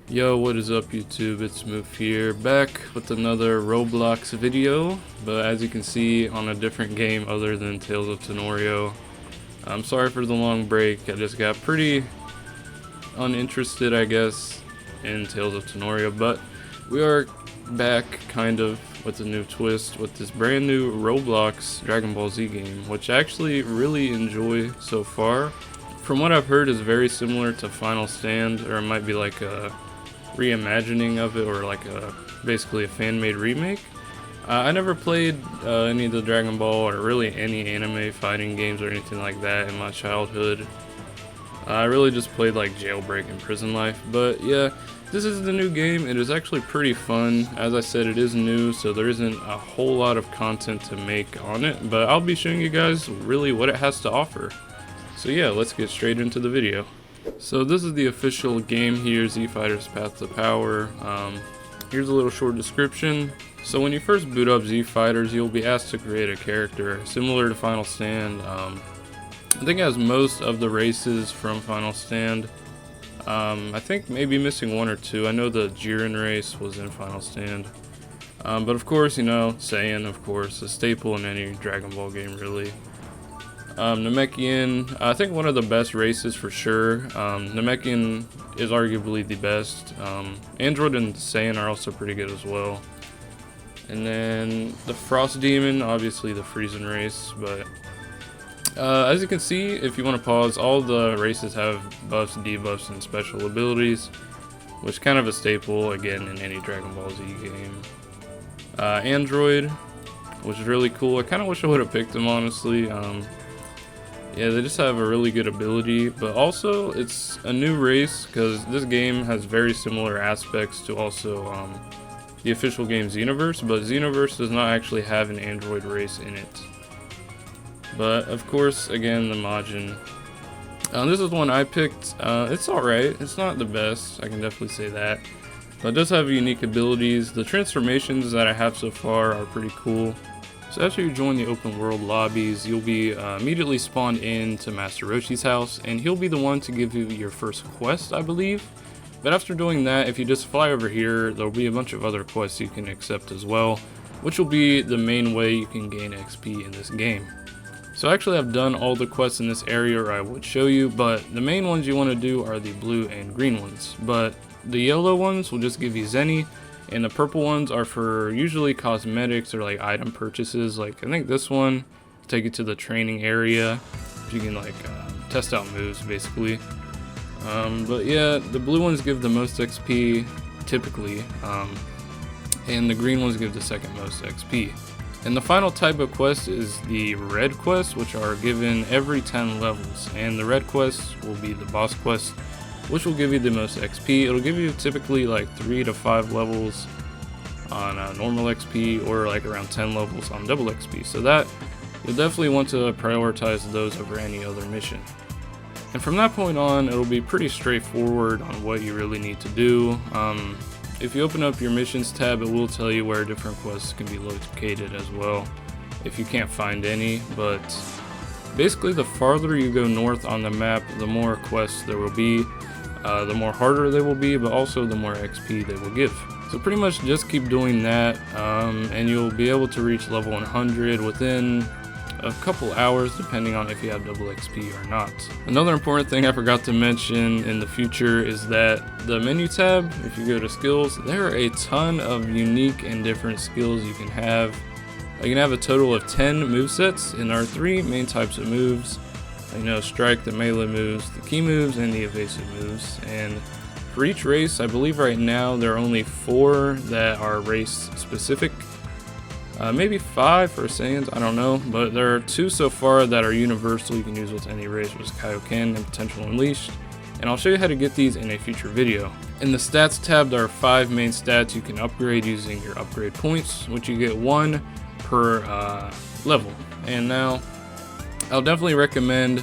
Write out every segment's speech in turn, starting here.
Yo, what is up YouTube? It's Moof here, back with another Roblox video, but as you can see, on a different game other than Tales of Tenorio. I'm sorry for the long break. I just got pretty uninterested, I guess, in Tales of Tenorio, but we are back kind of with a new twist with this brand new Roblox Dragon Ball Z game, which I actually really enjoy so far. From what I've heard, is very similar to Final Stand, or it might be like a reimagining of it, or like basically a fan-made remake. I never played any of the Dragon Ball or really any anime fighting games or anything like that in my childhood. I really just played like Jailbreak and Prison Life, but yeah, this is the new game. It is actually pretty fun. As I said, it is new, so there isn't a whole lot of content to make on it, but I'll be showing you guys really what it has to offer. So yeah, let's get straight into the video. So this is the official game here, Z Fighters Path to Power. Here's a little short description. So when you first boot up Z Fighters, you'll be asked to create a character similar to Final Stand. I think it has most of the races from Final Stand. I think maybe missing one or two. I know the Jiren race was in Final Stand. But of course, you know, Saiyan, of course, a staple in any Dragon Ball game, really. Namekian, I think one of the best races for sure. Namekian is arguably the best. Android and Saiyan are also pretty good as well. And then the Frost Demon, obviously the Friesen race, but as you can see, if you want to pause, all the races have buffs, debuffs, and special abilities, which is kind of a staple, again, in any Dragon Ball Z game. Android, which is really cool. I kind of wish I would have picked him, honestly. Yeah, they just have a really good ability, but also it's a new race because this game has very similar aspects to also the official game Xenoverse, but Xenoverse does not actually have an android race in it. But of course, again, the Majin. This is one I picked. It's alright, it's not the best, I can definitely say that, but it does have unique abilities. The transformations that I have so far are pretty cool. So after you join the open world lobbies, you'll be immediately spawned into Master Roshi's house, and he'll be the one to give you your first quest, I believe. But after doing that, if you just fly over here, there'll be a bunch of other quests you can accept as well, which will be the main way you can gain XP in this game. So actually I've done all the quests in this area, or I would show you, but the main ones you want to do are the blue and green ones. But the yellow ones will just give you Zenny, and the purple ones are for usually cosmetics or like item purchases. Like I think this one will take you to the training area. You can like test out moves basically. But yeah, the blue ones give the most XP typically, and the green ones give the second most XP. And the final type of quest is the red quests, which are given every 10 levels. And the red quests will be the boss quest, which will give you the most XP. It'll give you typically like 3 to 5 levels on normal XP, or like around 10 levels on double XP. So that you'll definitely want to prioritize those over any other mission. And from that point on, it'll be pretty straightforward on what you really need to do. If you open up your missions tab, it will tell you where different quests can be located as well, if you can't find any. But basically, the farther you go north on the map, the more quests there will be. The more harder they will be, but also the more XP they will give. So pretty much just keep doing that, and you'll be able to reach level 100 within a couple hours, depending on if you have double XP or not. Another important thing I forgot to mention in the future is that the menu tab, if you go to skills, there are a ton of unique and different skills you can have. You can have a total of 10 movesets, and there are 3 main types of moves. You know, strike, the melee moves, the key moves, and the evasive moves. And for each race, I believe right now there are only 4 that are race specific. Maybe 5 for Saiyans, I don't know, but there are 2 so far that are universal you can use with any race, which is Kaioken and Potential Unleashed. And I'll show you how to get these in a future video. In the stats tab, there are 5 main stats you can upgrade using your upgrade points, which you get 1 per level. And now, I'll definitely recommend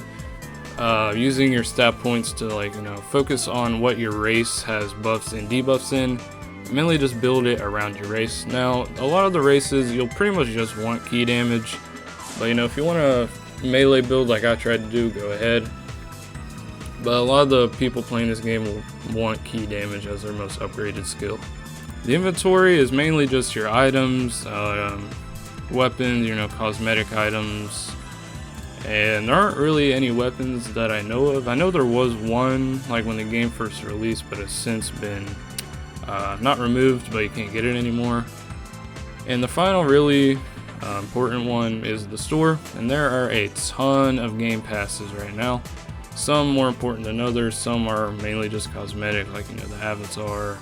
using your stat points to, like, you know, focus on what your race has buffs and debuffs in. Mainly just build it around your race. Now, a lot of the races you'll pretty much just want key damage, but you know, if you want to melee build like I tried to do, go ahead. but a lot of the people playing this game will want key damage as their most upgraded skill. The inventory is mainly just your items, weapons, cosmetic items, and there aren't really any weapons that I know of. I know there was one like when the game first released, but it's since been not removed, but you can't get it anymore. And the final really important one is the store, and there are a ton of game passes right now. Some more important than others. Some are mainly just cosmetic, like the avatar,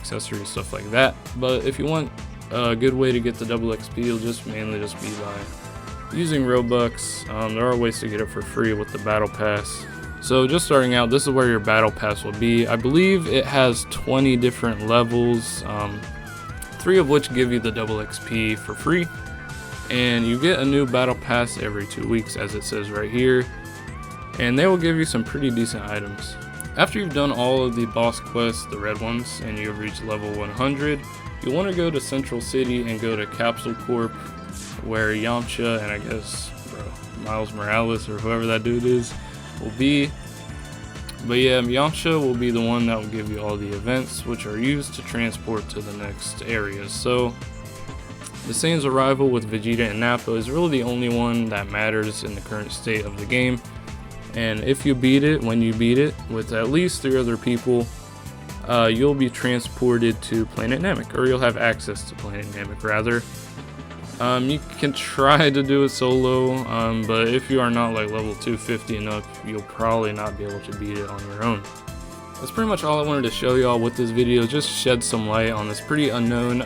accessories, stuff like that. But if you want a good way to get the double XP, you'll mainly just be by using Robux. There are ways to get it for free with the battle pass. So just starting out, this is where your battle pass will be. I believe it has 20 different levels, 3 of which give you the double XP for free, and you get a new battle pass every 2 weeks, as it says right here, and they will give you some pretty decent items. After you've done all of the boss quests, the red ones, and you've reached level 100, you want to go to Central City and go to Capsule Corp, where Yamcha and I guess Miles Morales or whoever that dude is will be. But yeah, Yamcha will be the one that will give you all the events, which are used to transport to the next areas. So the Saiyan's arrival with Vegeta and Nappa is really the only one that matters in the current state of the game. And if you beat it, when you beat it with at least 3 other people, you'll be transported to Planet Namek, or you'll have access to Planet Namek rather. You can try to do it solo, but if you are not like level 250 and up, you'll probably not be able to beat it on your own. That's pretty much all I wanted to show y'all with this video, just shed some light on this pretty unknown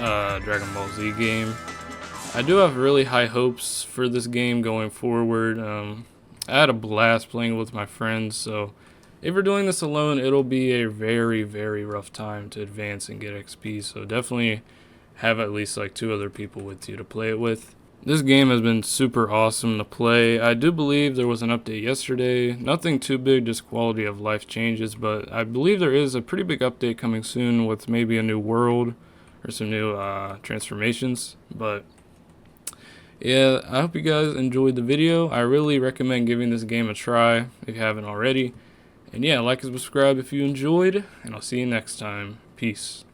Dragon Ball Z game. I do have really high hopes for this game going forward. I had a blast playing with my friends, so if you're doing this alone, it'll be a very, very rough time to advance and get XP, so definitely have at least like 2 other people with you to play it with. This game has been super awesome to play. I do believe there was an update yesterday. Nothing too big, just quality of life changes, but I believe there is a pretty big update coming soon with maybe a new world or some new transformations. But yeah, I hope you guys enjoyed the video. I really recommend giving this game a try if you haven't already. And yeah, like and subscribe if you enjoyed, and I'll see you next time. Peace.